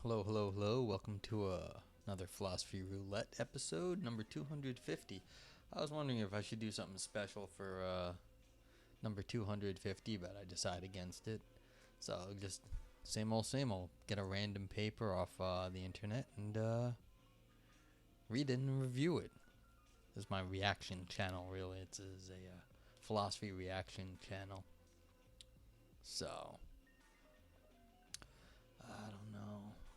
Hello, hello, hello. Welcome to another Philosophy Roulette episode, number 250. I was wondering if I should do something special for number 250, but I decided against it. So just same old, same old. Get a random paper off the internet and read it and review it. This is my reaction channel, really. It's a philosophy reaction channel. So, I don't know.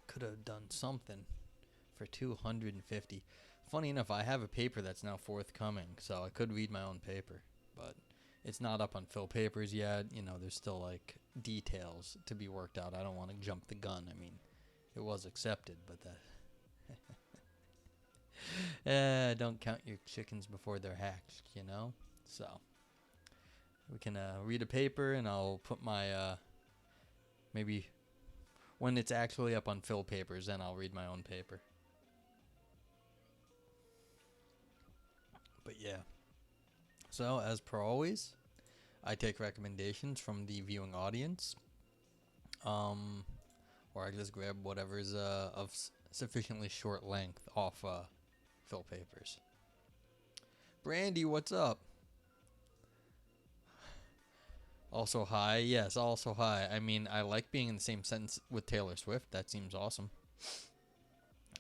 Could have done something for 250. Funny enough, I have a paper that's now forthcoming, so I could read my own paper, but it's not up on Phil Papers yet. You know, there's still like details to be worked out. I don't want to jump the gun. I mean, it was accepted, but that don't count your chickens before they're hatched, you know? So, we can read a paper, and I'll put my maybe when it's actually up on Phil Papers, then I'll read my own paper. But yeah. So, as per always, I take recommendations from the viewing audience. Or I just grab whatever's of sufficiently short length off Phil Papers. Brandy, what's up? Also hi. Yes, also hi. I mean, I like being in the same sentence with Taylor Swift. That seems awesome.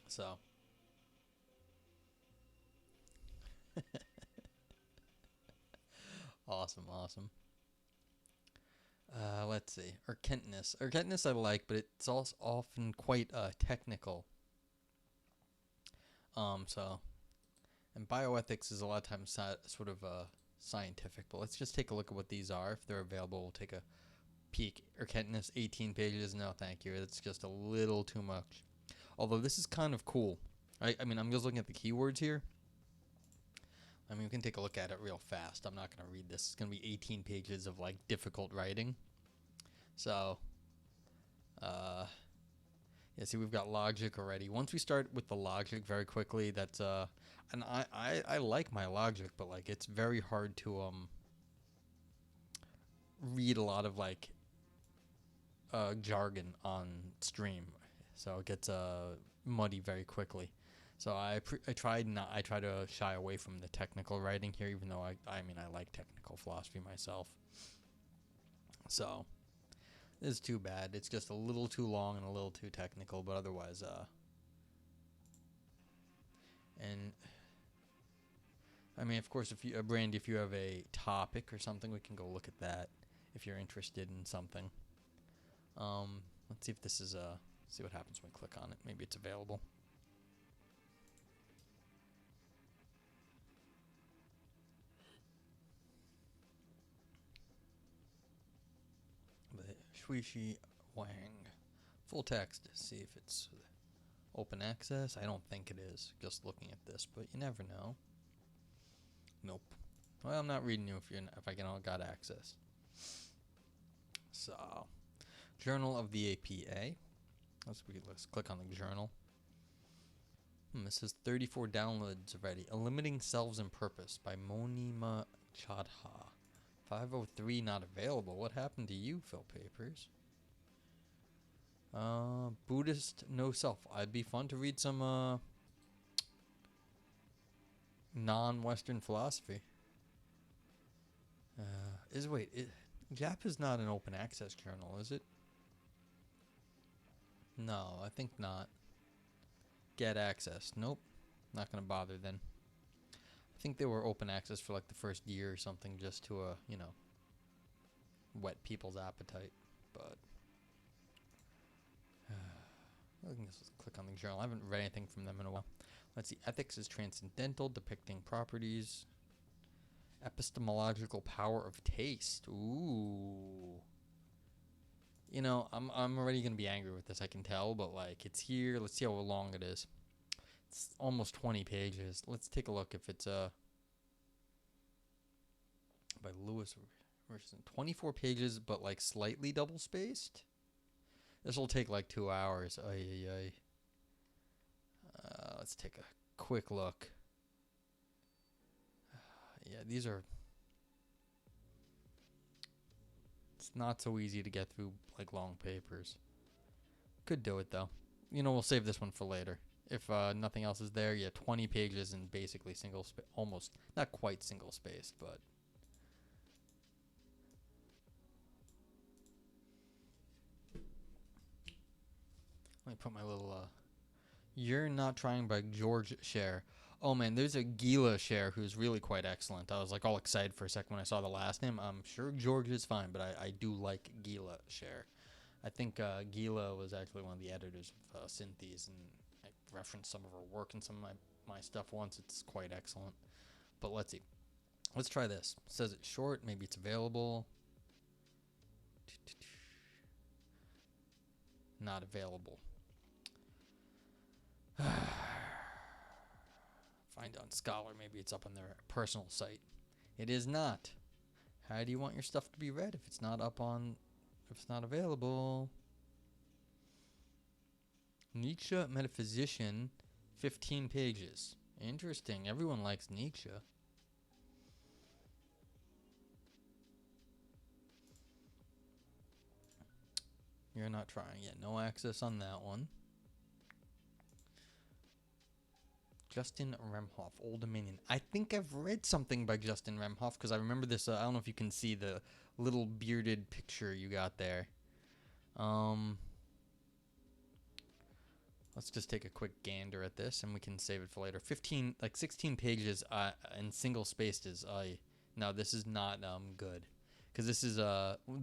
So. Awesome. Let's see. Urgentness. Urgentness I like, but it's also often quite technical. So. And bioethics is a lot of times sort of scientific, but let's just take a look at what these are. If they're available, we'll take a peek. Urgentness, 18 pages. No, thank you. It's just a little too much. Although this is kind of cool. I mean, I'm just looking at the keywords here. I mean, we can take a look at it real fast. I'm not going to read this. It's going to be 18 pages of, like, difficult writing. So, yeah, see, we've got logic already. Once we start with the logic very quickly, that's, and I like my logic, but, like, it's very hard to, read a lot of, like, jargon on stream. So it gets, muddy very quickly. So I try to shy away from the technical writing here, even though I mean I like technical philosophy myself. So this is too bad. It's just a little too long and a little too technical, but otherwise and I mean, of course, if you Brandy, if you have a topic or something, we can go look at that if you're interested in something. Let's see if this is see what happens when we click on it. Maybe it's available. Shui Wang. Full text. See if it's open access. I don't think it is, just looking at this, but you never know. Nope. Well, I'm not reading you if I got access. So, Journal of the APA. Let's click on the journal. This is 34 downloads already. A Limiting Selves and Purpose by Monima Chadha. 503 not available. What happened to you, Phil Papers? Buddhist No Self. I'd be fun to read some non-Western philosophy. JAP is not an open access journal, is it? No, I think not. Get access. Nope. Not gonna bother then. I think they were open access for like the first year or something, just to whet people's appetite. But I can just click on the journal. I haven't read anything from them in a while. Let's see. Ethics is transcendental, depicting properties. Epistemological power of taste. Ooh. You know, I'm already gonna be angry with this, I can tell, but like it's here. Let's see how long it is. It's almost 20 pages. Let's take a look if it's by Lewis. 24 pages, but like slightly double spaced. This will take like 2 hours. Let's take a quick look. Yeah, these are. It's not so easy to get through like long papers. Could do it though. we'll save this one for later. If nothing else is there, yeah, 20 pages and basically almost, not quite single spaced, but. Let me put my little, You're Not Trying by George Scher. Oh man, there's a Gila Scher who's really quite excellent. I was like all excited for a second when I saw the last name. I'm sure George is fine, but I do like Gila Scher. I think Gila was actually one of the editors of Synthes, and I referenced some of her work in some of my stuff once. It's quite excellent. But let's see. Let's try this. It says it's short. Maybe it's available. Not available. Find on Scholar. Maybe it's up on their personal site. It is not. How do you want your stuff to be read if it's not if it's not available? Nietzsche Metaphysician, 15 pages. Interesting. Everyone likes Nietzsche. You're Not Trying. Yeah, no access on that one. Justin Remhoff, Old Dominion. I think I've read something by Justin Remhoff because I remember this. I don't know if you can see the little bearded picture you got there. Let's just take a quick gander at this and we can save it for later. 16 pages and single spaced is no, this is not good. Because this is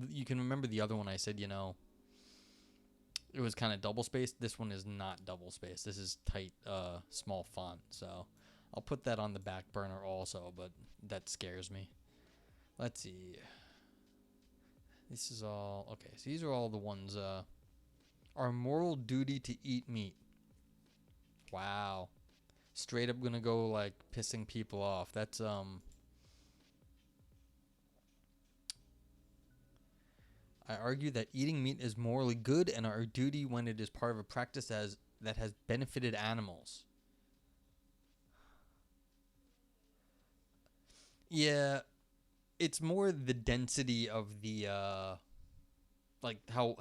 you can remember the other one I said, it was kind of double spaced. This one is not double spaced. This is tight, small font. So I'll put that on the back burner also, but that scares me. Let's see. This is all okay. So these are all the ones. Our moral duty to eat meat. Wow, straight up gonna go like pissing people off. That's I argue that eating meat is morally good and our duty when it is part of a practice that has benefited animals. Yeah, it's more the density of the like how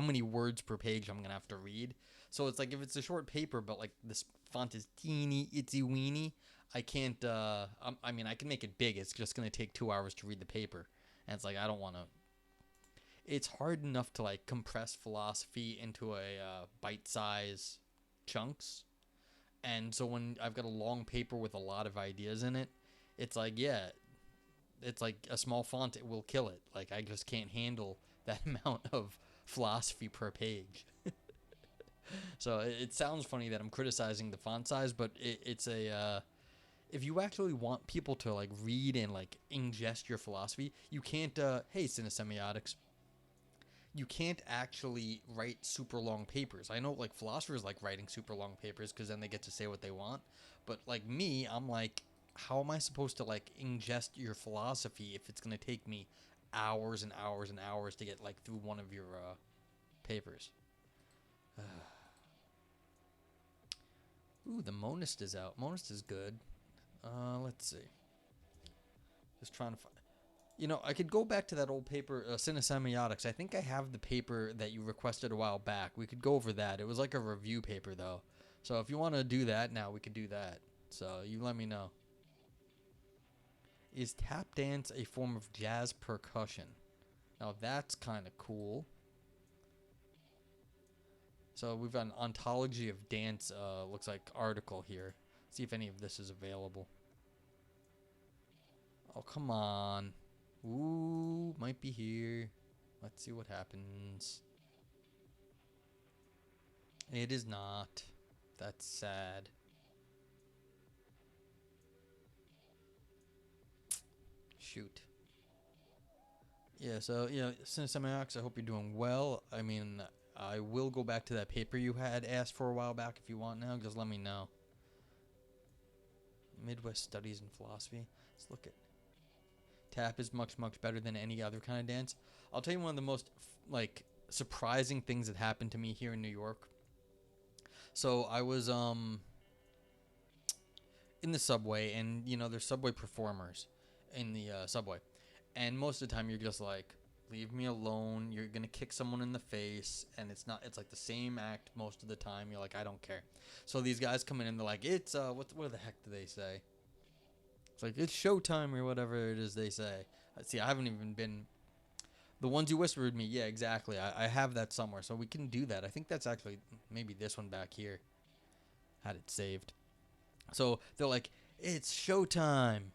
many words per page I'm gonna have to read. So it's like if it's a short paper, but like this font is teeny itsy weeny, I can't. I mean, I can make it big. It's just gonna take 2 hours to read the paper, and it's like I don't want to. It's hard enough to like compress philosophy into a bite-size chunks, and so when I've got a long paper with a lot of ideas in it, it's like it's like a small font, it will kill it. Like I just can't handle that amount of philosophy per page. So it sounds funny that I'm criticizing the font size, but it's a if you actually want people to like read and like ingest your philosophy, you can't. Hey, cinesemiotics, you can't actually write super long papers. I know like philosophers like writing super long papers because then they get to say what they want. But like me, I'm like, how am I supposed to like ingest your philosophy if it's gonna take me hours and hours and hours to get like through one of your papers? Ooh, the Monist is out. Monist is good. Let's see. Just trying to find. I could go back to that old paper, Cinesemiotics. I think I have the paper that you requested a while back. We could go over that. It was like a review paper, though. So if you want to do that now, we could do that. So you let me know. Is tap dance a form of jazz percussion? Now that's kind of cool. So we've got an ontology of dance, looks like article here. See if any of this is available. Oh, come on. Ooh, might be here. Let's see what happens. It is not. That's sad. Shoot. Yeah, so, Cinesemiotics, I hope you're doing well. I mean, I will go back to that paper you had asked for a while back if you want now. Just let me know. Midwest Studies in Philosophy. Let's look at... Tap is much, much better than any other kind of dance. I'll tell you one of the most, surprising things that happened to me here in New York. So I was, in the subway, and, there's subway performers in the subway. And most of the time you're just like, Leave me alone. You're gonna kick someone in the face, and it's like the same act most of the time. You're like, I don't care. So these guys come in and they're like, it's what the heck do they say? It's like, it's showtime or whatever it is they say. See, I haven't even been. The ones you whispered me, yeah, exactly. I have that somewhere, so we can do that. I think that's actually maybe this one back here. Had it saved. So they're like, it's showtime.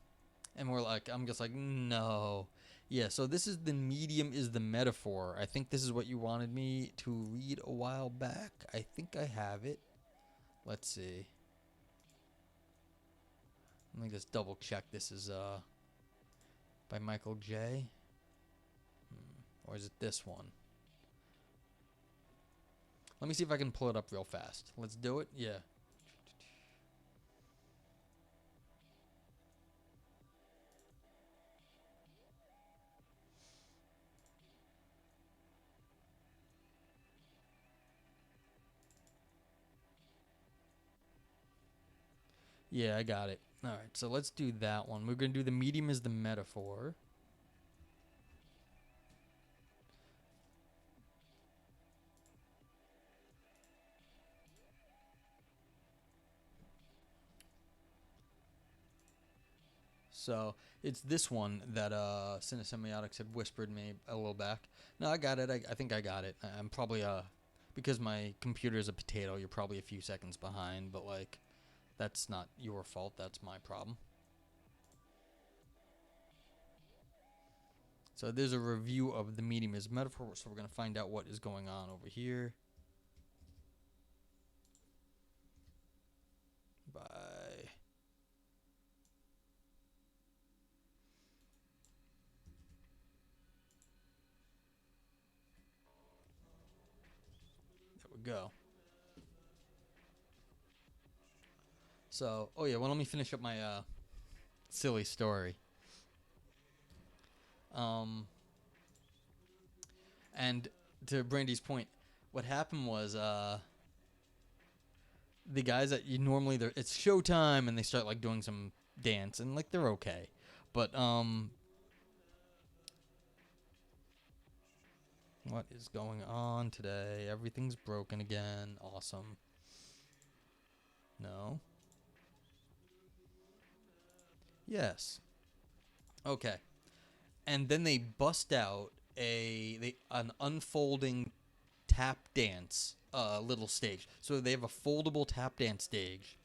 And we're like, I'm just like, no. Yeah, so this is the medium is the metaphor. I think this is what you wanted me to read a while back. I think I have it. Let's see. Let me just double check. This is by Michael J. Or is it this one? Let me see if I can pull it up real fast. Let's do it. Yeah. Yeah, I got it. All right, so let's do that one. We're going to do the medium is the metaphor. So it's this one that Cinesemiotics had whispered me a little back. No, I got it. I think I got it. I'm probably because my computer is a potato. You're probably a few seconds behind, but like that's not your fault. That's my problem. So there's a review of the medium as metaphor. So we're gonna find out what is going on over here. Bye. There we go. So, oh yeah, well, let me finish up my silly story. And to Brandy's point, what happened was the guys that you normally it's showtime and they start like doing some dance and like they're okay, but what is going on today? Everything's broken again. Awesome. No. Yes. Okay. And then they bust out an unfolding tap dance little stage. So they have a foldable tap dance stage,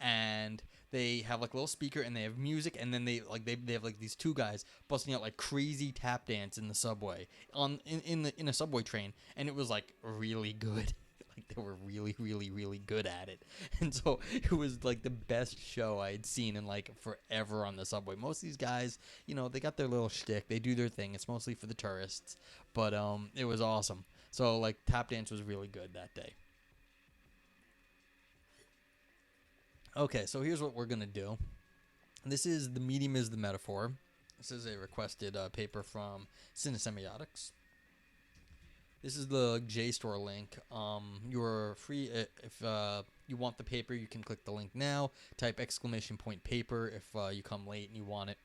and they have like a little speaker and they have music, and then they have like these two guys busting out like crazy tap dance in the subway in a subway train, and it was like really good. Like they were really, really, really good at it. And so it was like the best show I had seen in like forever on the subway. Most of these guys, they got their little shtick. They do their thing. It's mostly for the tourists. But it was awesome. So like tap dance was really good that day. Okay, so here's what we're going to do. This is the medium is the metaphor. This is a requested paper from Cinesemiotics. This is the JSTOR link. You're free if you want the paper. You can click the link now. Type ! Paper if you come late and you want it.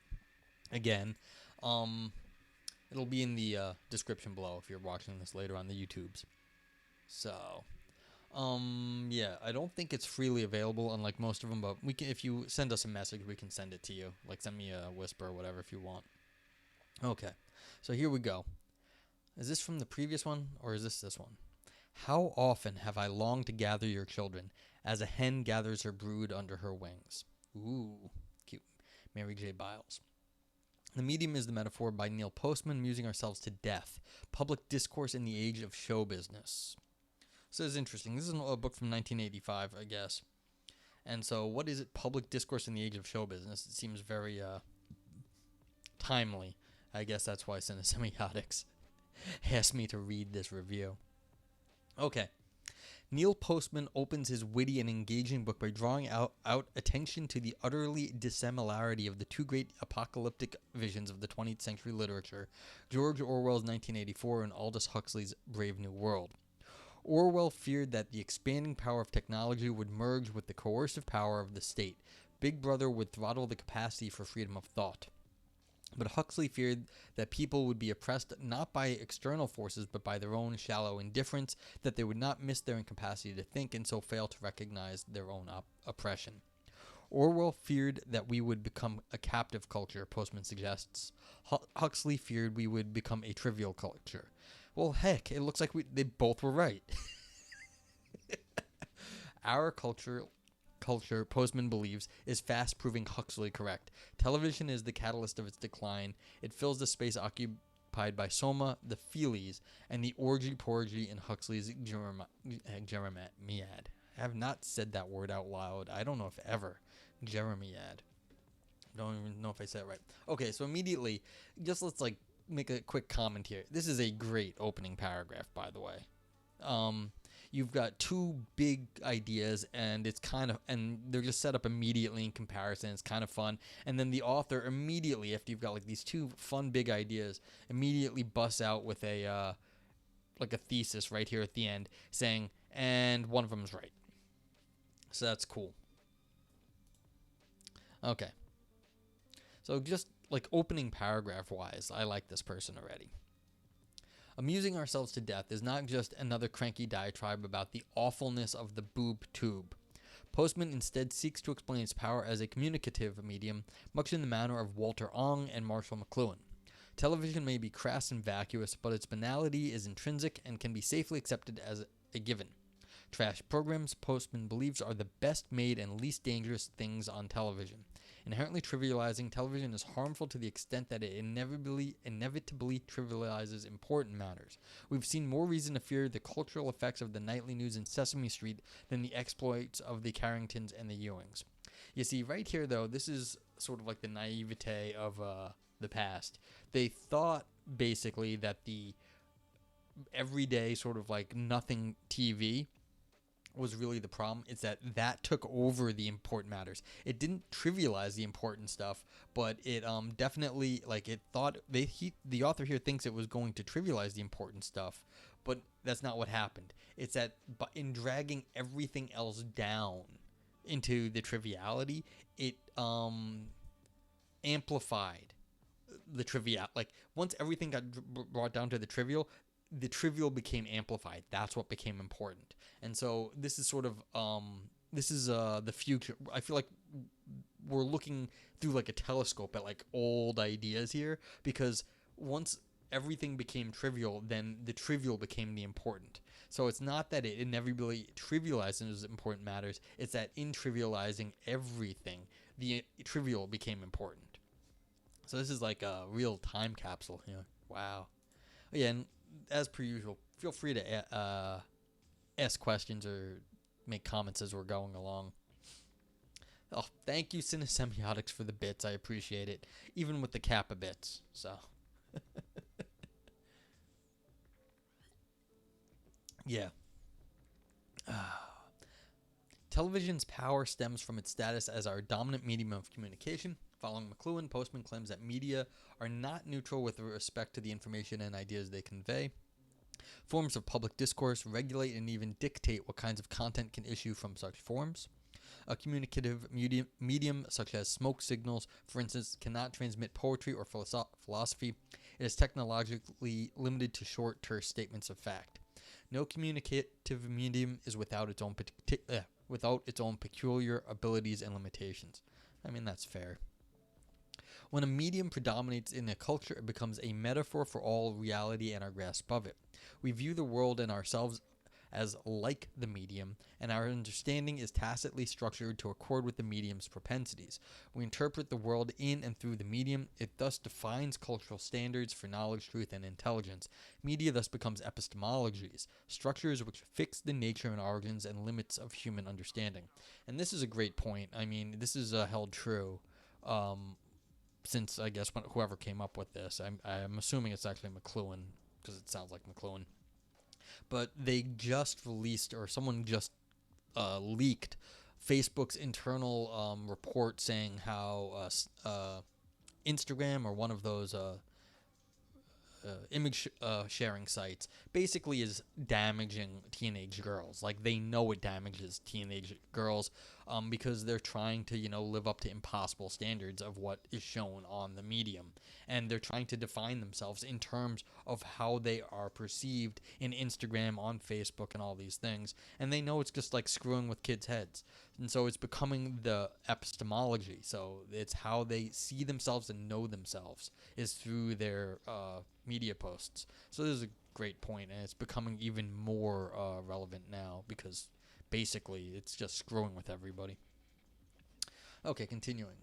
Again, it'll be in the description below if you're watching this later on the YouTubes. So, yeah, I don't think it's freely available, unlike most of them. But we can, if you send us a message, we can send it to you. Like send me a whisper or whatever if you want. Okay, so here we go. Is this from the previous one, or is this one? How often have I longed to gather your children, as a hen gathers her brood under her wings? Ooh, cute. Mary J. Biles. The medium is the metaphor by Neil Postman, musing ourselves to death. Public discourse in the age of show business. So this is interesting. This is a book from 1985, I guess. And so what is it? Public discourse in the age of show business. It seems very timely. I guess that's why Cinesemiotics asked me to read this review. Okay. Neil Postman opens his witty and engaging book by drawing out attention to the utterly dissimilarity of the two great apocalyptic visions of the 20th century literature, George Orwell's 1984 and Aldous Huxley's Brave New World. Orwell feared that the expanding power of technology would merge with the coercive power of the state. Big Brother would throttle the capacity for freedom of thought. But Huxley feared that people would be oppressed not by external forces but by their own shallow indifference, that they would not miss their incapacity to think and so fail to recognize their own oppression. Orwell feared that we would become a captive culture, Postman suggests. Huxley feared we would become a trivial culture. Well, heck, it looks like they both were right. Our culture, Postman believes, is fast proving Huxley correct. Television is the catalyst of its decline. It fills the space occupied by Soma, the Feelies, and the orgy-porgy in Huxley's Jeremiad. I have not said that word out loud. I don't know if ever. Jeremiad. Don't even know if I said it right. Okay, so immediately, just let's make a quick comment here. This is a great opening paragraph, by the way. You've got two big ideas, and they're just set up immediately in comparison. It's kind of fun. And then the author immediately, after you've got these two fun big ideas, immediately busts out with a thesis right here at the end, saying, and one of them is right. So that's cool. Okay. So just opening paragraph wise, I like this person already. Amusing ourselves to death is not just another cranky diatribe about the awfulness of the boob tube. Postman instead seeks to explain its power as a communicative medium, much in the manner of Walter Ong and Marshall McLuhan. Television may be crass and vacuous, but its banality is intrinsic and can be safely accepted as a given. Trash programs, Postman believes, are the best made and least dangerous things on television. Inherently trivializing television is harmful to the extent that it inevitably trivializes important matters. We've seen more reason to fear the cultural effects of the nightly news in Sesame Street than the exploits of the Carringtons and the Ewings. You see, right here, though, this is sort of like the naivete of the past. They thought, basically, that the everyday sort of nothing TV was really the problem. It's that took over the important matters. It didn't trivialize the important stuff, but it definitely it thought the author here thinks it was going to trivialize the important stuff, but that's not what happened. It's that in dragging everything else down into the triviality, it amplified the trivial. Once everything got brought down to the trivial became amplified. That's what became important. And so this is sort of the future. I feel like we're looking through a telescope at old ideas here, because once everything became trivial, then the trivial became the important. So it's not that it inevitably trivializes important matters, it's that in trivializing everything, the trivial became important. So this is like a real time capsule here. Wow. Yeah, and as per usual, feel free to ask questions or make comments as we're going along. Oh, thank you, Cinesemiotics, for the bits. I appreciate it, even with the Kappa bits. So, yeah. Television's power stems from its status as our dominant medium of communication. Following McLuhan, Postman claims that media are not neutral with respect to the information and ideas they convey. Forms of public discourse regulate and even dictate what kinds of content can issue from such forms. A communicative medium such as smoke signals, for instance, cannot transmit poetry or philosophy. It is technologically limited to short, terse statements of fact. No communicative medium is without its own peculiar abilities and limitations. I mean, that's fair. When a medium predominates in a culture, it becomes a metaphor for all reality and our grasp of it. We view the world and ourselves as like the medium, and our understanding is tacitly structured to accord with the medium's propensities. We interpret the world in and through the medium. It thus defines cultural standards for knowledge, truth, and intelligence. Media thus becomes epistemologies, structures which fix the nature and origins and limits of human understanding. And this is a great point. I mean, this is held true since, I guess, whoever came up with this. I'm assuming it's actually McLuhan, because it sounds like McLuhan. But they just released, or someone just leaked, Facebook's internal report saying how Instagram, or one of those image sharing sites, basically is damaging teenage girls. Like, they know it damages teenage girls. because they're trying to, live up to impossible standards of what is shown on the medium. And they're trying to define themselves in terms of how they are perceived in Instagram, on Facebook, and all these things. And they know it's just like screwing with kids' heads. And so it's becoming the epistemology. So it's how they see themselves and know themselves is through their media posts. So this is a great point, and it's becoming even more relevant now because basically it's just screwing with everybody. Okay, continuing.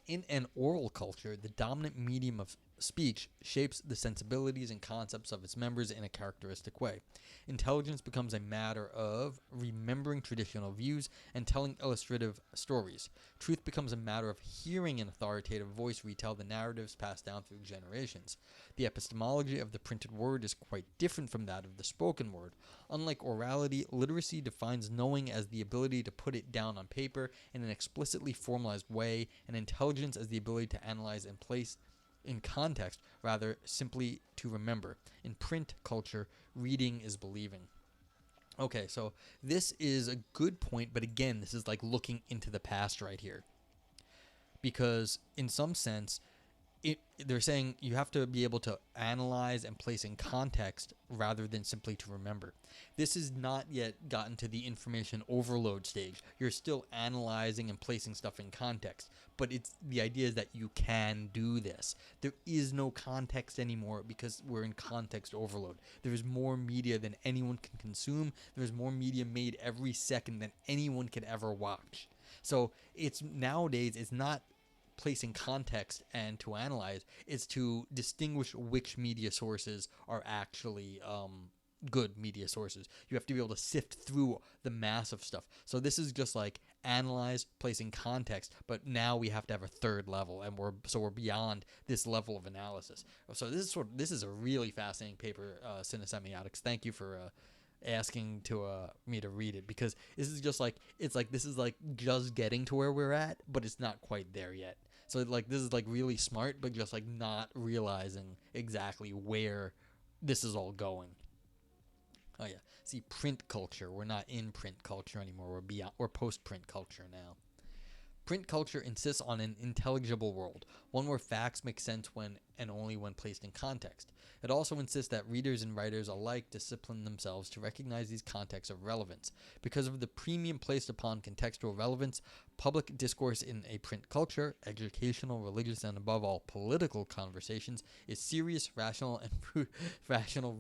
In an oral culture, the dominant medium of speech shapes the sensibilities and concepts of its members in a characteristic way. Intelligence becomes a matter of remembering traditional views and telling illustrative stories. Truth becomes a matter of hearing an authoritative voice retell the narratives passed down through generations. The epistemology of the printed word is quite different from that of the spoken word. Unlike orality, literacy defines knowing as the ability to put it down on paper in an explicitly formalized way, and intelligence as the ability to analyze and place in context, rather simply to remember. In print culture, reading is believing. Okay, so this is a good point, but again, this is like looking into the past right here. Because in some sense, they're saying you have to be able to analyze and place in context rather than simply to remember. This has not yet gotten to the information overload stage. You're still analyzing and placing stuff in context, but the idea is that you can do this. There is no context anymore because we're in context overload. There's more media than anyone can consume. There's more media made every second than anyone could ever watch. So nowadays it's not placing context and to analyze, is to distinguish which media sources are actually good media sources. You have to be able to sift through the mass of stuff. So this is just like analyze, placing context, but now we have to have a third level, and we're beyond this level of analysis. So this is a really fascinating paper, Cinesemiotics. Thank you for asking me to read it, because this is just like this is like just getting to where we're at, but it's not quite there yet. So like this is like really smart, but just like not realizing exactly where this is all going. Oh yeah, see, print culture. We're not in print culture anymore. We're post-print culture now. Print culture insists on an intelligible world, one where facts make sense when and only when placed in context. It also insists that readers and writers alike discipline themselves to recognize these contexts of relevance. Because of the premium placed upon contextual relevance, public discourse in a print culture, educational, religious, and above all political conversations, is serious, rational,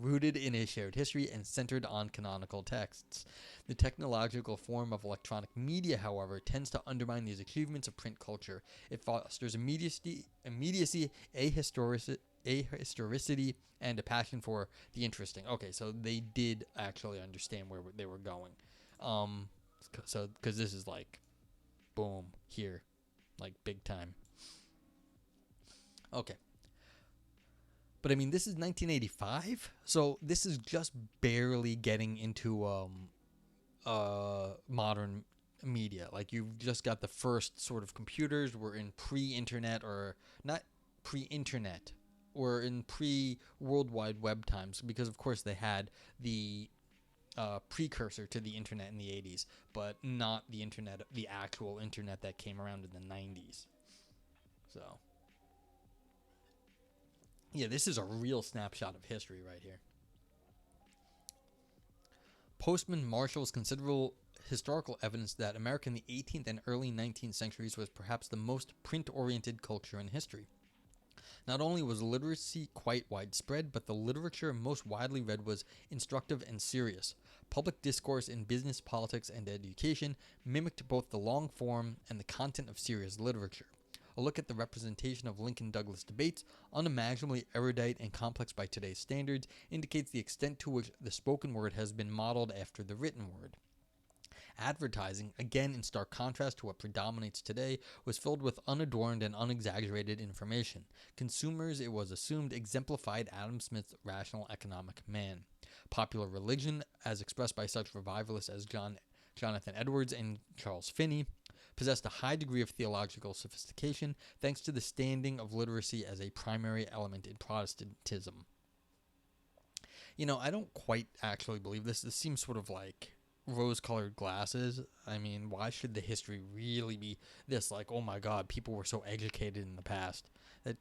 rooted in a shared history, and centered on canonical texts. The technological form of electronic media, however, tends to undermine these achievements of print culture. It fosters immediacy, ahistoricity, and a passion for the interesting. Okay, so they did actually understand where they were going. So because this is like, boom, here, like big time. Okay. But I mean, this is 1985, so this is just barely getting into modern media. Like, you've just got the first sort of computers. We're in pre-internet, or not pre-internet, or in pre-World Wide Web times, because of course they had the precursor to the internet in the 80s, but not the internet, the actual internet that came around in the 90s. So yeah, this is a real snapshot of history right here. Postman marshals considerable historical evidence that America in the 18th and early 19th centuries was perhaps the most print-oriented culture in history. Not only was literacy quite widespread, but the literature most widely read was instructive and serious. Public discourse in business, politics, and education mimicked both the long form and the content of serious literature. A look at the representation of Lincoln-Douglas debates, unimaginably erudite and complex by today's standards, indicates the extent to which the spoken word has been modeled after the written word. Advertising, again in stark contrast to what predominates today, was filled with unadorned and unexaggerated information. Consumers, it was assumed, exemplified Adam Smith's rational economic man. Popular religion, as expressed by such revivalists as Jonathan Edwards and Charles Finney, possessed a high degree of theological sophistication thanks to the standing of literacy as a primary element in Protestantism. You know, I don't quite actually believe this. This seems sort of like rose-colored glasses. I mean, why should the history really be this? Like, oh my God, people were so educated in the past. That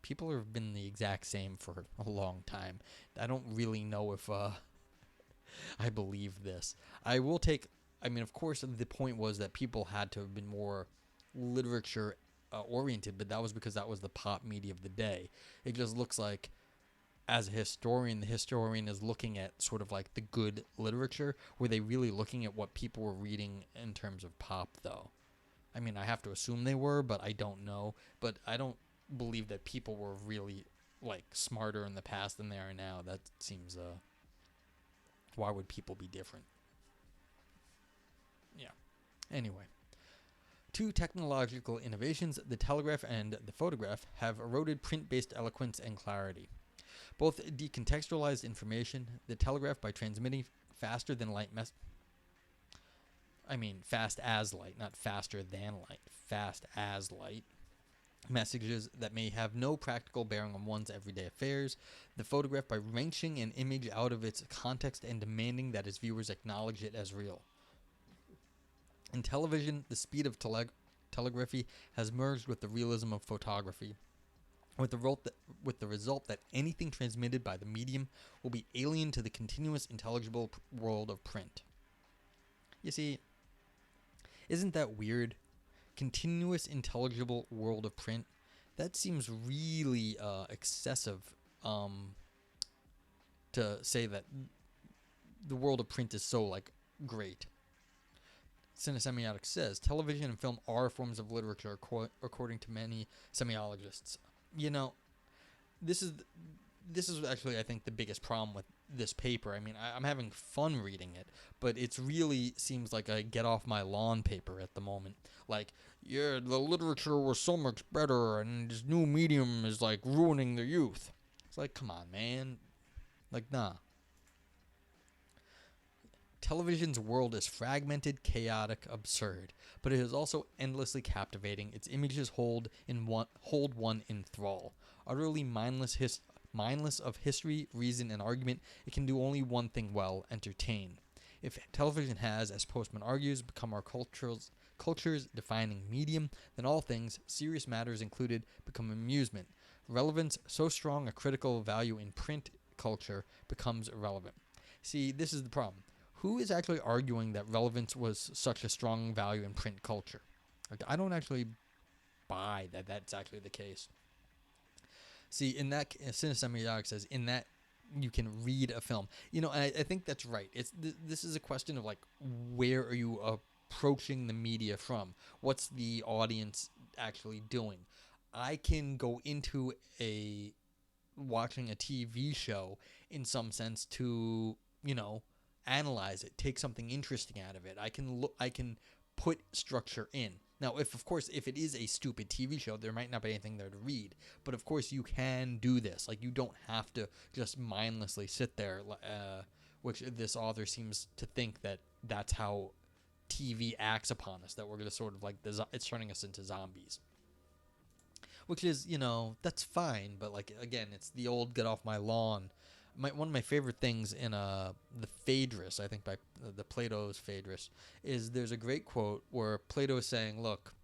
people have been the exact same for a long time. I don't really know if I believe this. I will take. I mean, of course, the point was that people had to have been more literature oriented, but that was because that was the pop media of the day. It just looks like, as a historian, the historian is looking at sort of like the good literature. Were they really looking at what people were reading in terms of pop, though? I mean, I have to assume they were, but I don't know. But I don't believe that people were really like smarter in the past than they are now. That seems why would people be different? Yeah. Anyway, two technological innovations, the telegraph and the photograph, have eroded print-based eloquence and clarity. Both decontextualized information, the telegraph by transmitting faster than light fast as light, not faster than light, fast as light, messages that may have no practical bearing on one's everyday affairs, the photograph by wrenching an image out of its context and demanding that its viewers acknowledge it as real. In television, the speed of telegraphy has merged with the realism of photography, with the result that anything transmitted by the medium will be alien to the continuous intelligible world of print. You see, isn't that weird? Continuous intelligible world of print? That seems really excessive to say that the world of print is so, like, great. Cinesemiotics says, television and film are forms of literature, according to many semiologists. You know, this is actually, I think, the biggest problem with this paper. I mean, I'm having fun reading it, but it's really seems like a get off my lawn paper at the moment. Like, yeah, the literature was so much better, and this new medium is, like, ruining the youth. It's like, come on, man. Like, nah. Television's world is fragmented, chaotic, absurd, but it is also endlessly captivating. Its images hold one in thrall. Utterly mindless of history, reason, and argument, it can do only one thing well: entertain. If television has, as Postman argues, become our culture's defining medium, then all things, serious matters included, become amusement. Relevance, so strong a critical value in print culture, becomes irrelevant. See, this is the problem. Who is actually arguing that relevance was such a strong value in print culture? Like, I don't actually buy that that's actually the case. See, in that, Cinesemiotics says, in that you can read a film. You know, I think that's right. This is a question of, like, where are you approaching the media from? What's the audience actually doing? I can go into watching a TV show in some sense to, you know, analyze it, take something interesting out of it. I can put structure in. Now, if it is a stupid TV show, there might not be anything there to read. But of course, you can do this. Like, you don't have to just mindlessly sit there, which this author seems to think that that's how TV acts upon us, that we're going to sort of, like, it's turning us into zombies. Which is, you know, that's fine. But, like, again, it's the old get off my lawn. One of my favorite things in the Phaedrus, I think by the Plato's Phaedrus, is there's a great quote where Plato is saying, look,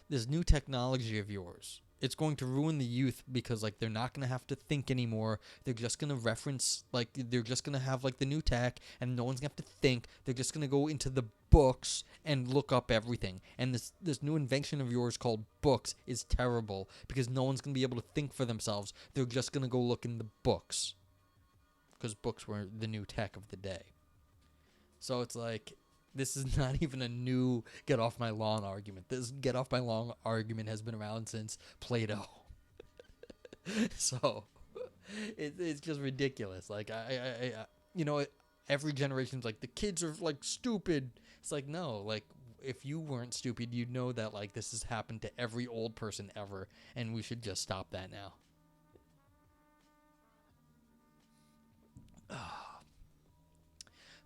this new technology of yours, it's going to ruin the youth because, like, they're not going to have to think anymore. They're just going to reference, like, they're just going to have, like, the new tech, and no one's going to have to think. They're just going to go into the books and look up everything. And this new invention of yours called books is terrible because no one's going to be able to think for themselves. They're just going to go look in the books. Because books were the new tech of the day. So it's like, this is not even a new get off my lawn argument. This get off my lawn argument has been around since Plato. So it's just ridiculous. Like, I you know, every generation's like, the kids are, like, stupid. It's like, no, like, if you weren't stupid, you'd know that, like, this has happened to every old person ever, and we should just stop that now.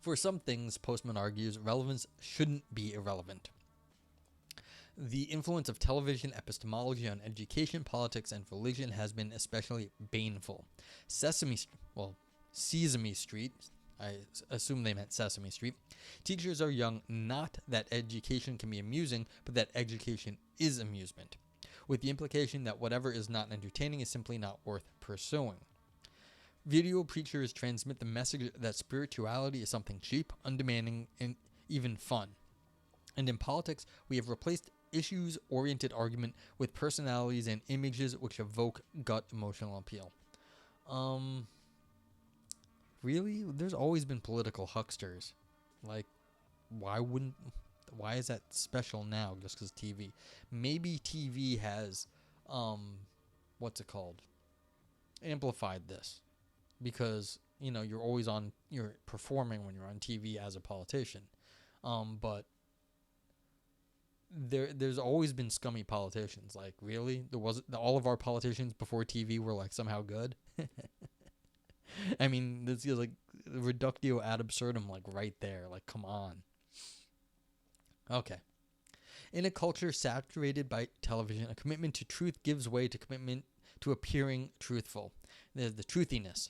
For some things, Postman argues, relevance shouldn't be irrelevant. The influence of television epistemology on education, politics, and religion has been especially baneful. Sesame Street, assume they meant Sesame Street. Teachers are young, not that education can be amusing, but that education is amusement, with the implication that whatever is not entertaining is simply not worth pursuing. Video preachers transmit the message that spirituality is something cheap, undemanding, and even fun. And in politics, we have replaced issues-oriented argument with personalities and images which evoke gut emotional appeal. Really? There's always been political hucksters. Like, why is that special now just because TV? Maybe TV has, what's it called? Amplified this. Because, you're performing when you're on TV as a politician. But there's always been scummy politicians. Like, really? All of our politicians before TV were, like, somehow good? I mean, this is, like, reductio ad absurdum, like, right there. Like, come on. Okay. In a culture saturated by television, a commitment to truth gives way to commitment to appearing truthful. There's the truthiness.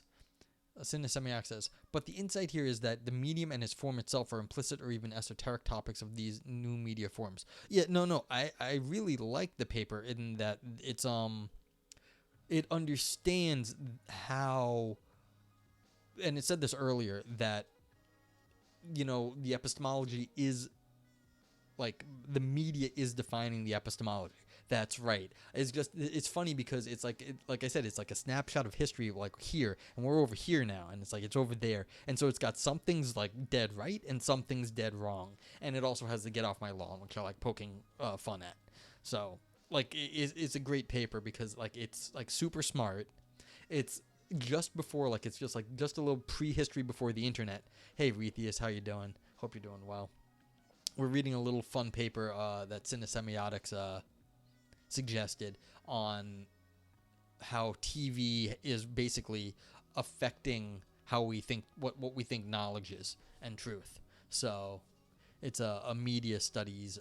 Cinesemiac says, but the insight here is that the medium and its form itself are implicit or even esoteric topics of these new media forms. Yeah, no, I really like the paper in that it's it understands how, and it said this earlier, that the epistemology is, like, the media is defining the epistemology. That's right. It's funny because it's like I said, it's like a snapshot of history, like here, and we're over here now, and it's like it's over there, and so it's got some things like dead right and some things dead wrong, and it also has the get off my lawn, which I like poking fun at. So, like, it's a great paper because, like, it's like super smart. It's just before, like, it's just a little prehistory before the internet. Hey, Retheus, how you doing? Hope you're doing well. We're reading a little fun paper that Cinesemiotics suggested on how TV is basically affecting how we think, what we think knowledge is and truth. So it's a media studies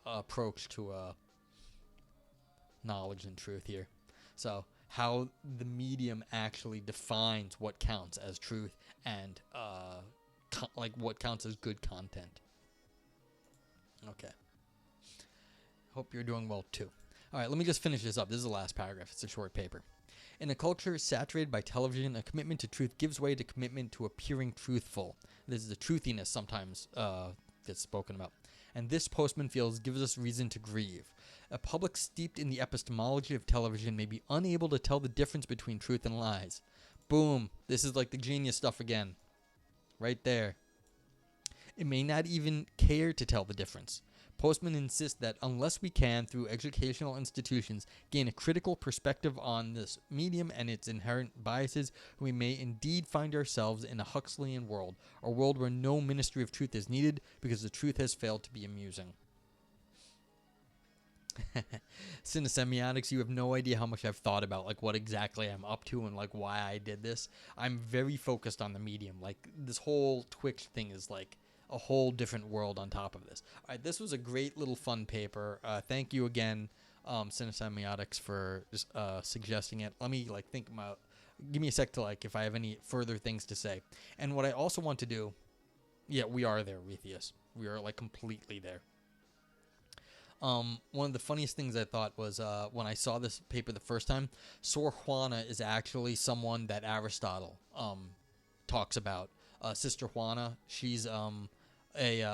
approach to knowledge and truth here. So how the medium actually defines what counts as truth and like what counts as good content. Okay. Hope you're doing well too. All right, let me just finish this up. This is the last paragraph. It's a short paper. In a culture saturated by television, a commitment to truth gives way to commitment to appearing truthful. This is the truthiness sometimes gets spoken about. And this, Postman feels, gives us reason to grieve. A public steeped in the epistemology of television may be unable to tell the difference between truth and lies. Boom. This is like the genius stuff again. Right there. It may not even care to tell the difference. Postman insists that unless we can, through educational institutions, gain a critical perspective on this medium and its inherent biases, we may indeed find ourselves in a Huxleyan world, a world where no ministry of truth is needed because the truth has failed to be amusing. Cinesemiotics, you have no idea how much I've thought about, like, what exactly I'm up to and, like, why I did this. I'm very focused on the medium. Like, this whole Twitch thing is, like, a whole different world on top of this. All right, this was a great little fun paper. Thank you again, Cinesemiotics, for suggesting it. Let me, like, think about. Give me a sec to, like, if I have any further things to say. And what I also want to do, yeah, we are there, Retheus. We are, like, completely there. One of the funniest things I thought was when I saw this paper the first time, Sor Juana is actually someone that Aristotle talks about. Sister Juana, she's a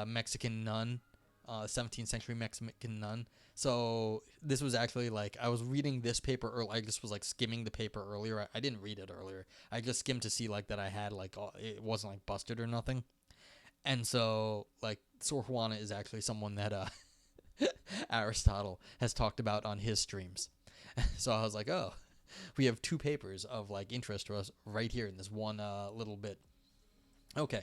Mexican nun, 17th century Mexican nun. So this was actually, like, I was reading this paper earlier. I just was, like, skimming the paper earlier. I didn't read it earlier. I just skimmed to see, like, that I had, like, it wasn't, like, busted or nothing. And so, like, Sor Juana is actually someone that Aristotle has talked about on his streams. So I was like, oh, we have two papers of, like, interest to us right here in this one little bit. Okay,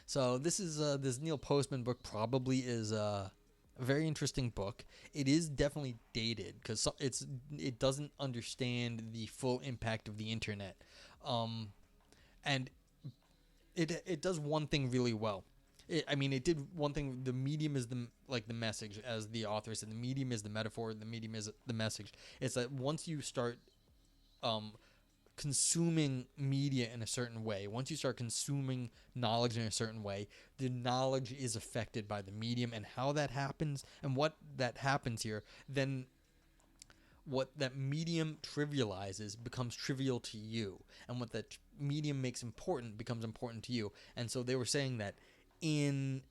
so this is this Neil Postman book probably is a very interesting book. It is definitely dated because it doesn't understand the full impact of the internet, and it does one thing really well. It did one thing. The medium is the message, as the author said. The medium is the metaphor. The medium is the message. It's that once you start consuming media in a certain way, once you start consuming knowledge in a certain way, the knowledge is affected by the medium, and how that happens and what that happens here, then what that medium trivializes becomes trivial to you, and what that medium makes important becomes important to you. And so they were saying that in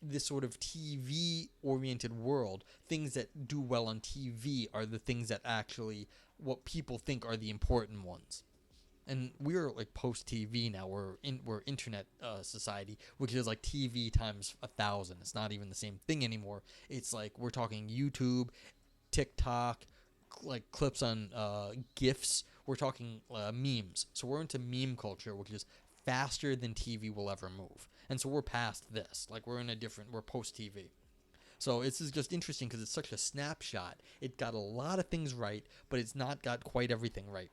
this sort of TV oriented world, things that do well on TV are the things that actually what people think are the important ones. And we're like post TV now. We're internet society, which is like TV times 1,000. It's not even the same thing anymore. It's like we're talking YouTube, TikTok, like clips on GIFs. We're talking memes. So we're into meme culture, which is faster than TV will ever move. And so we're past this. Like we're post TV. So this is just interesting because it's such a snapshot. It got a lot of things right, but it's not got quite everything right.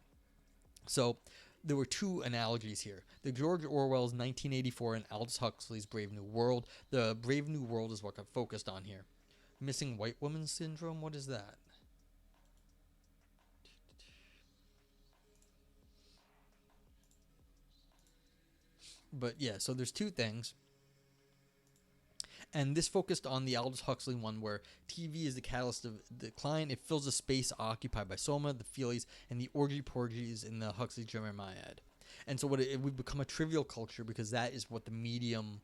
So there were two analogies here. The George Orwell's 1984 and Aldous Huxley's Brave New World. The Brave New World is what got focused on here. Missing white woman syndrome? What is that? But yeah, so there's two things. And this focused on the Aldous Huxley one, where TV is the catalyst of decline. It fills a space occupied by Soma, the Feelies, and the orgy-porgies in the Huxley Jeremiad. And so we've become a trivial culture because that is what the medium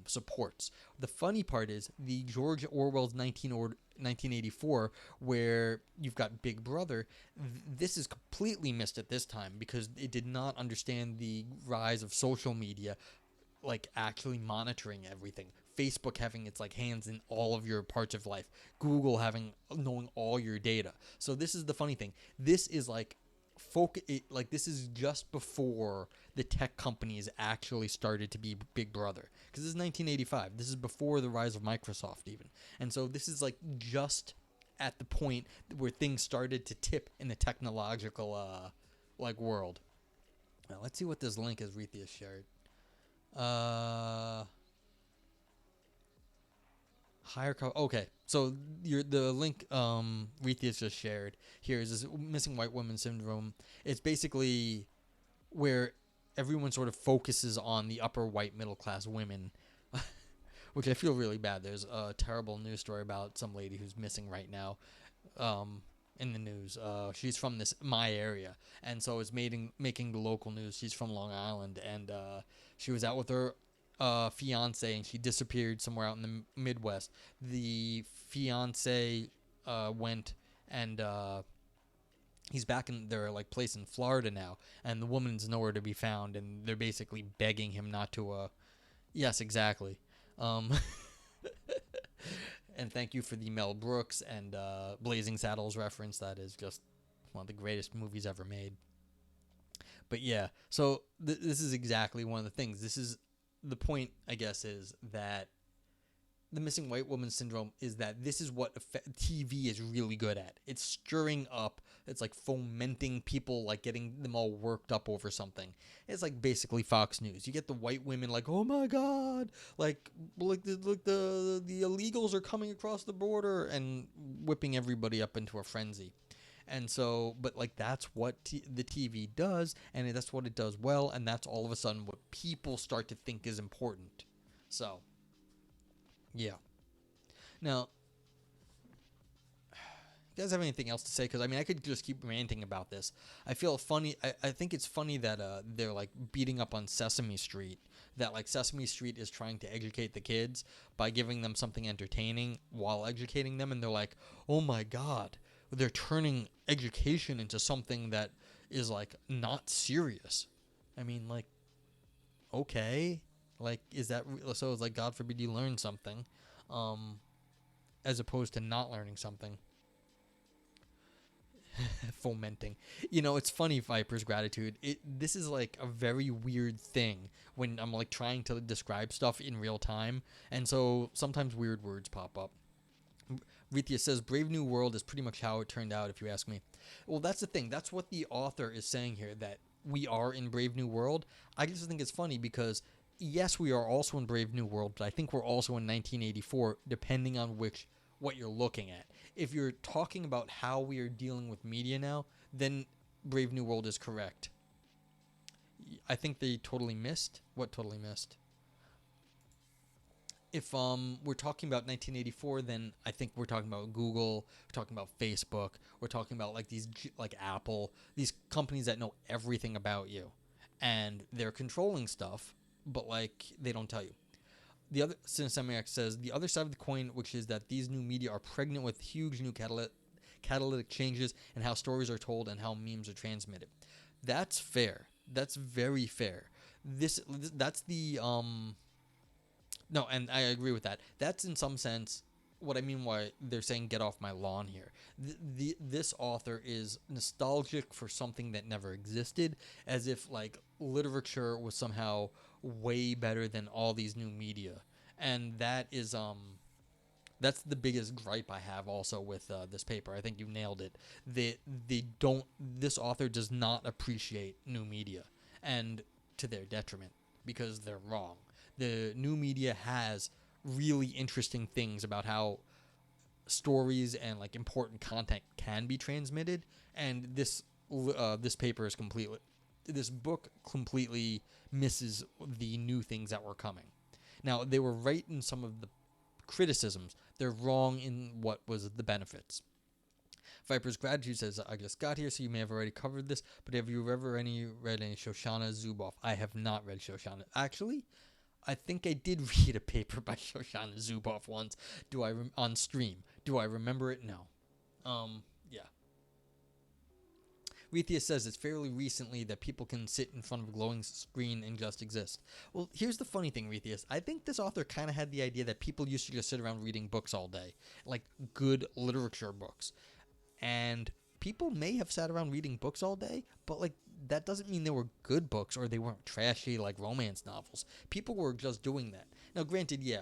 supports. The funny part is the George Orwell's 1984, where you've got Big Brother, this is completely missed at this time because it did not understand the rise of social media, like actually monitoring everything. Facebook having its like hands in all of your parts of life. Google knowing all your data. So this is the funny thing. This is like this is just before the tech companies actually started to be Big Brother, because this is 1985. This is before the rise of Microsoft even. And so this is like just at the point where things started to tip in the technological world. Now let's see what this link is Rethea shared. Okay, so the link Rethea just shared here is this missing white woman syndrome. It's basically where everyone sort of focuses on the upper white middle class women, which I feel really bad. There's a terrible news story about some lady who's missing right now in the news. She's from my area, and so it's making the local news. She's from Long Island, and she was out with her fiance, and she disappeared somewhere out in the Midwest. The fiance went, and he's back in their like place in Florida now, and the woman's nowhere to be found, and they're basically begging him not to yes, exactly. And thank you for the Mel Brooks and Blazing Saddles reference. That is just one of the greatest movies ever made. But yeah, so this is exactly one of the things. This is the point, I guess, is that the missing white woman syndrome is that this is what TV is really good at. It's stirring up. It's like fomenting people, like getting them all worked up over something. It's like basically Fox News. You get the white women like, oh my God, like the illegals are coming across the border and whipping everybody up into a frenzy. And so, but like that's what the TV does, and that's what it does well, and that's all of a sudden what people start to think is important. So, yeah. Now, you guys have anything else to say? Because I mean, I could just keep ranting about this. I feel funny. I think it's funny that they're like beating up on Sesame Street. That like Sesame Street is trying to educate the kids by giving them something entertaining while educating them, and they're like, oh my God. They're turning education into something that is like not serious. I mean, like, okay, like is that so? It's like God forbid you learn something, as opposed to not learning something. Fomenting, it's funny. Viper's gratitude. This is like a very weird thing when I'm like trying to describe stuff in real time, and so sometimes weird words pop up. Rethea says, Brave New World is pretty much how it turned out, if you ask me. Well, that's the thing. That's what the author is saying here, that we are in Brave New World. I just think it's funny because, yes, we are also in Brave New World, but I think we're also in 1984, depending on what you're looking at. If you're talking about how we are dealing with media now, then Brave New World is correct. I think they totally missed. What totally missed? If we're talking about 1984, then I think we're talking about Google, we're talking about Facebook, we're talking about like these like Apple, these companies that know everything about you, and they're controlling stuff, but like they don't tell you. The other Cinesemiac says the other side of the coin, which is that these new media are pregnant with huge new catalytic changes in how stories are told and how memes are transmitted. That's fair. That's very fair. That's the No, and I agree with that. That's in some sense what I mean why they're saying get off my lawn here. This author is nostalgic for something that never existed, as if like literature was somehow way better than all these new media. And that is that's the biggest gripe I have also with this paper. I think you nailed it. This author does not appreciate new media, and to their detriment, because they're wrong. The new media has really interesting things about how stories and like important content can be transmitted, and this paper is completely, this book completely misses the new things that were coming. Now, they were right in some of the criticisms. They're wrong in what was the benefits. Viper's Gratitude says, I just got here, so you may have already covered this, but have you ever read any Shoshana Zuboff? I have not read Shoshana. Actually, I think I did read a paper by Shoshana Zuboff once. On stream? Do I remember it? No. Yeah. Rethea says it's fairly recently that people can sit in front of a glowing screen and just exist. Well, here's the funny thing, Rethea. I think this author kind of had the idea that people used to just sit around reading books all day, like good literature books. And people may have sat around reading books all day, but like that doesn't mean they were good books or they weren't trashy like romance novels. People were just doing that. Now, granted, yeah,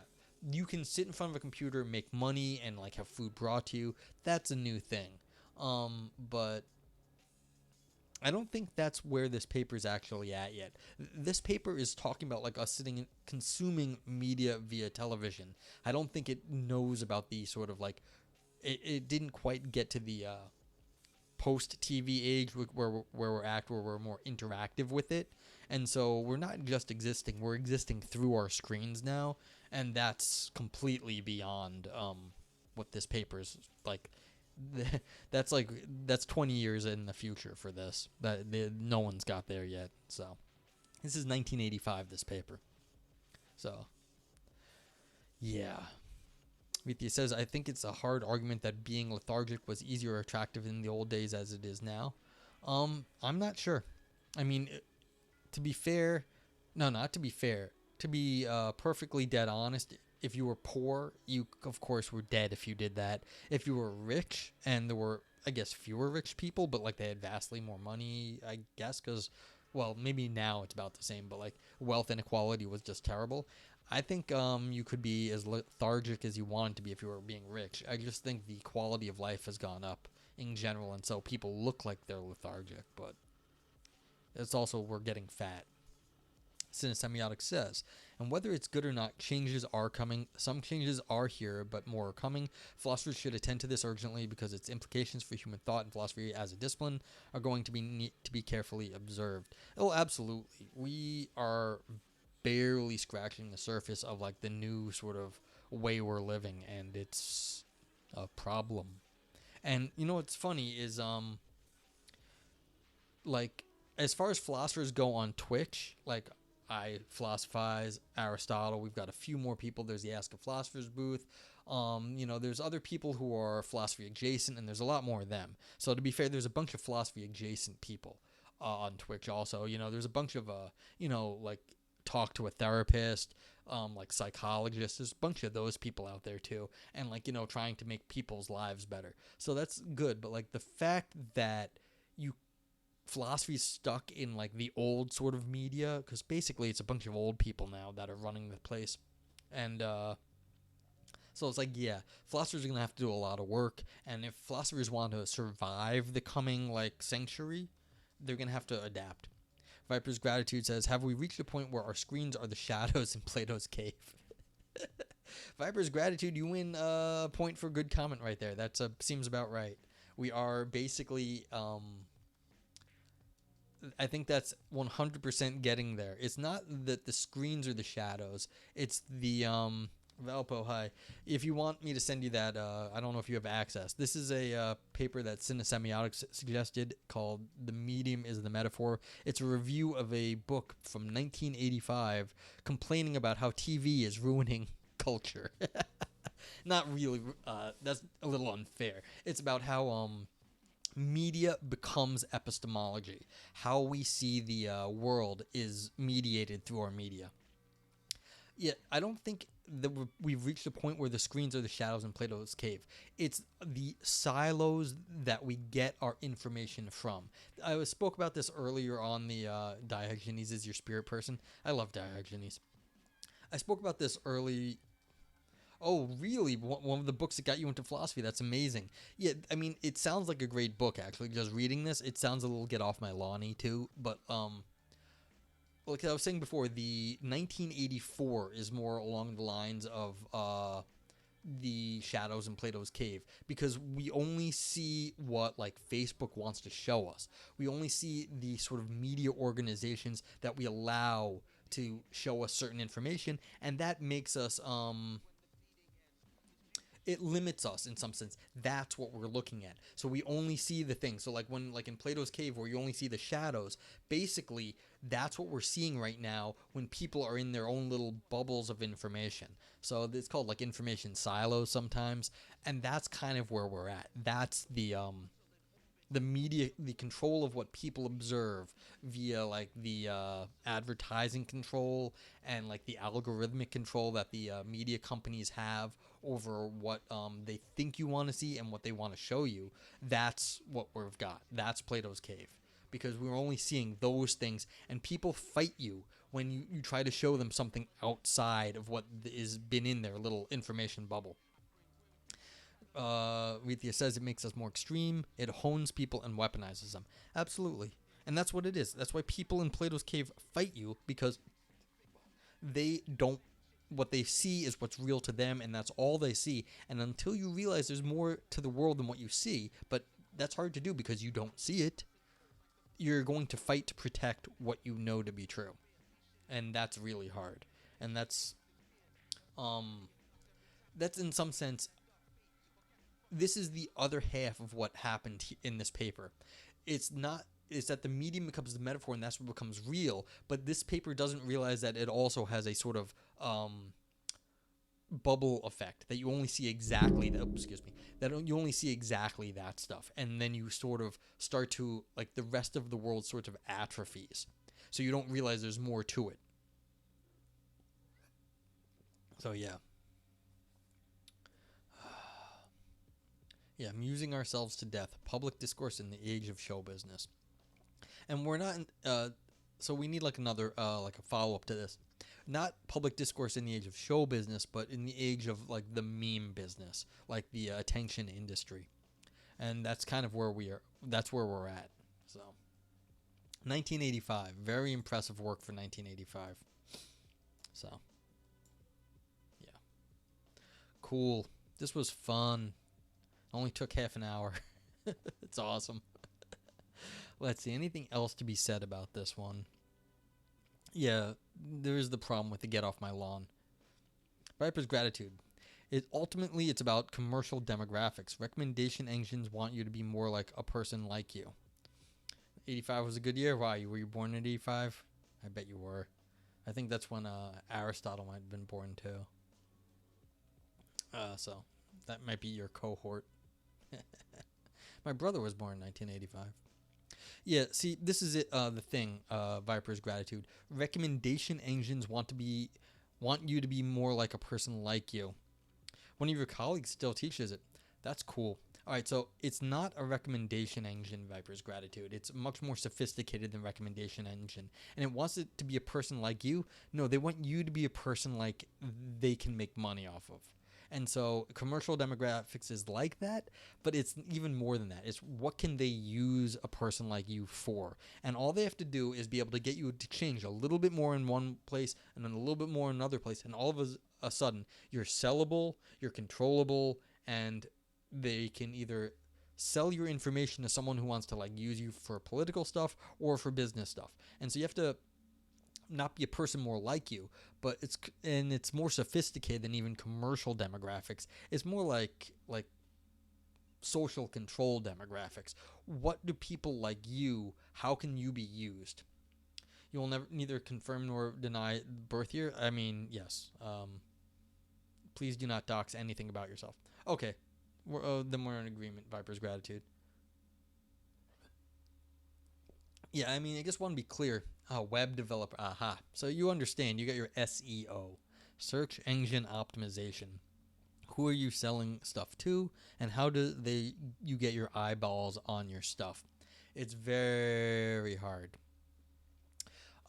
you can sit in front of a computer, make money, and like have food brought to you. That's a new thing. But I don't think that's where this paper is actually at yet. This paper is talking about like us sitting and consuming media via television. I don't think it knows about the sort of like it didn't quite get to the post-TV age where we're at, where we're more interactive with it. And so we're not just existing, we're existing through our screens now. And that's completely beyond what this paper's like. That's 20 years in the future for this. No one's got there yet. So this is 1985, this paper. So, yeah. Vithya says, I think it's a hard argument that being lethargic was easier or attractive in the old days as it is now. I'm not sure. I mean, to be fair, no, not to be fair. To be perfectly dead honest, if you were poor, you, of course, were dead if you did that. If you were rich, and there were, I guess, fewer rich people, but, like, they had vastly more money, I guess, because, well, maybe now it's about the same, but, like, wealth inequality was just terrible. I think you could be as lethargic as you wanted to be if you were being rich. I just think the quality of life has gone up in general, and so people look like they're lethargic, but it's also we're getting fat. Cinesemiotic says, and whether it's good or not, changes are coming. Some changes are here, but more are coming. Philosophers should attend to this urgently because its implications for human thought and philosophy as a discipline are going to be carefully observed. Oh, absolutely. We are barely scratching the surface of like the new sort of way we're living, and it's a problem. And you know what's funny is like as far as philosophers go on Twitch, like I philosophize, Aristotle, we've got a few more people. There's the Ask a Philosopher's booth. There's other people who are philosophy adjacent, and there's a lot more of them. So to be fair, there's a bunch of philosophy adjacent people on Twitch also. There's a bunch of like talk to a therapist, like psychologists. There's a bunch of those people out there too, and like trying to make people's lives better. So that's good. But like the fact that philosophy is stuck in like the old sort of media, because basically it's a bunch of old people now that are running the place, and so it's like, yeah, philosophers are gonna have to do a lot of work, and if philosophers want to survive the coming like century, they're gonna have to adapt. Viper's Gratitude says, have we reached a point where our screens are the shadows in Plato's cave? Viper's Gratitude, you win a point for good comment right there. That seems about right. We are basically I think that's 100% getting there. It's not that the screens are the shadows. It's the Valpo, hi. If you want me to send you that, I don't know if you have access. This is a paper that Cinesemiotics suggested called "The Medium is the Metaphor." It's a review of a book from 1985 complaining about how TV is ruining culture. Not really. That's a little unfair. It's about how media becomes epistemology. How we see the world is mediated through our media. Yeah, I don't think that we've reached a point where the screens are the shadows in Plato's cave. It's the silos that we get our information from. I spoke about this earlier on the Diogenes is your spirit person. I love Diogenes. I spoke about this early. Oh, really? One of the books that got you into philosophy. That's amazing. Yeah, I mean, it sounds like a great book, actually. Just reading this, it sounds a little get off my lawny, too. But, like I was saying before, the 1984 is more along the lines of the shadows in Plato's cave, because we only see what, like, Facebook wants to show us. We only see the sort of media organizations that we allow to show us certain information, and that makes us, it limits us in some sense. That's what we're looking at. So we only see the things. So like in Plato's cave where you only see the shadows, basically that's what we're seeing right now when people are in their own little bubbles of information. So it's called like information silos sometimes, and that's kind of where we're at. That's the media, the control of what people observe via like the advertising control and like the algorithmic control that the media companies have over what they think you want to see and what they want to show you. That's what we've got. That's Plato's cave, because we're only seeing those things, and people fight you when you try to show them something outside of what is been in their little information bubble. Rethia says it makes us more extreme. It hones people and weaponizes them. Absolutely. And that's what it is. That's why people in Plato's cave fight you, because they don't, what they see is what's real to them, and that's all they see. And until you realize there's more to the world than what you see, but that's hard to do because you don't see it, you're going to fight to protect what you know to be true. And that's really hard. And that's in some sense, this is the other half of what happened in this paper. It's that the medium becomes the metaphor and that's what becomes real, but this paper doesn't realize that it also has a sort of bubble effect, that you only see exactly that you only see exactly that stuff, and then you sort of start to, like, the rest of the world sort of atrophies, so you don't realize there's more to it. So yeah. Yeah, amusing ourselves to death. Public discourse in the age of show business. And we're not, so we need like another, like a follow-up to this. Not public discourse in the age of show business, but in the age of like the meme business, like the attention industry. And that's kind of where that's where we're at. So, 1985, very impressive work for 1985. So, yeah. Cool. This was fun. Only took half an hour. It's awesome. Let's see. Anything else to be said about this one? Yeah, there's the problem with the get off my lawn. Viper's gratitude. It's about commercial demographics. Recommendation engines want you to be more like a person like you. 85 was a good year. Why? Were you born in 85? I bet you were. I think that's when Aristotle might have been born too. So that might be your cohort. My brother was born in 1985. Yeah, see, this is it. The thing, Viper's gratitude. Recommendation engines want you to be more like a person like you. One of your colleagues still teaches it. That's cool. All right, so it's not a recommendation engine, Viper's gratitude. It's much more sophisticated than recommendation engine, and it wants it to be a person like you. No, they want you to be a person like they can make money off of. And so commercial demographics is like that, but it's even more than that. It's what can they use a person like you for? And all they have to do is be able to get you to change a little bit more in one place and then a little bit more in another place. And all of a sudden, you're sellable, you're controllable, and they can either sell your information to someone who wants to like use you for political stuff or for business stuff. And so you have to not be a person more like you, but it's more sophisticated than even commercial demographics. It's more like social control demographics. What do people like you? How can you be used? You will neither confirm nor deny birth year. I mean, yes. Please do not dox anything about yourself. Okay, then we're in agreement. Viper's gratitude. Yeah, I mean, I just want to be clear. Web developer. Aha. So you understand. You got your SEO, search engine optimization. Who are you selling stuff to, and how do you get your eyeballs on your stuff? It's very hard.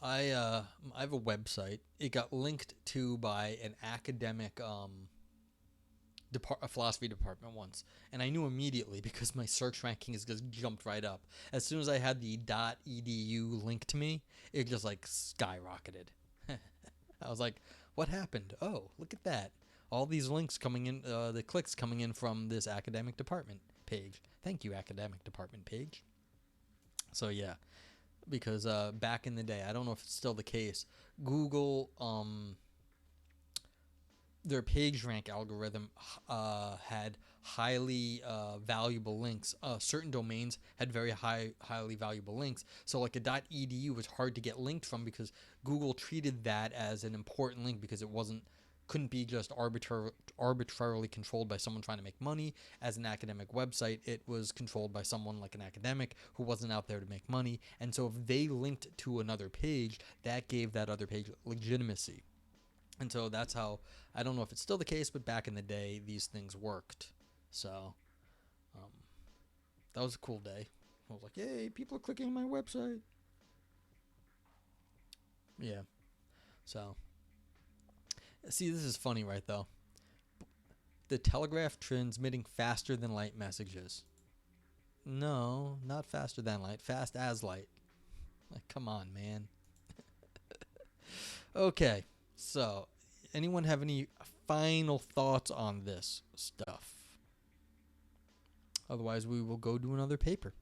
I have a website. It got linked to by an academic a philosophy department once, and I knew immediately because my search rankings just jumped right up. As soon as I had the .edu link to me, it just like skyrocketed. I was like, what happened? Oh, look at that. All these links coming in, the clicks coming in from this academic department page. Thank you, academic department page. So yeah, because back in the day, I don't know if it's still the case, Google, their page rank algorithm had highly valuable links. Certain domains had very highly valuable links. So like a .edu was hard to get linked from because Google treated that as an important link because it couldn't be just arbitrarily controlled by someone trying to make money. As an academic website, it was controlled by someone like an academic who wasn't out there to make money. And so if they linked to another page, that gave that other page legitimacy. And so that's how, I don't know if it's still the case, but back in the day, these things worked. So that was a cool day. I was like, yay, people are clicking on my website. Yeah. So, see, this is funny, right, though? The telegraph transmitting faster than light messages. No, not faster than light. Fast as light. Like, come on, man. Okay. So, anyone have any final thoughts on this stuff? Otherwise, we will go do another paper.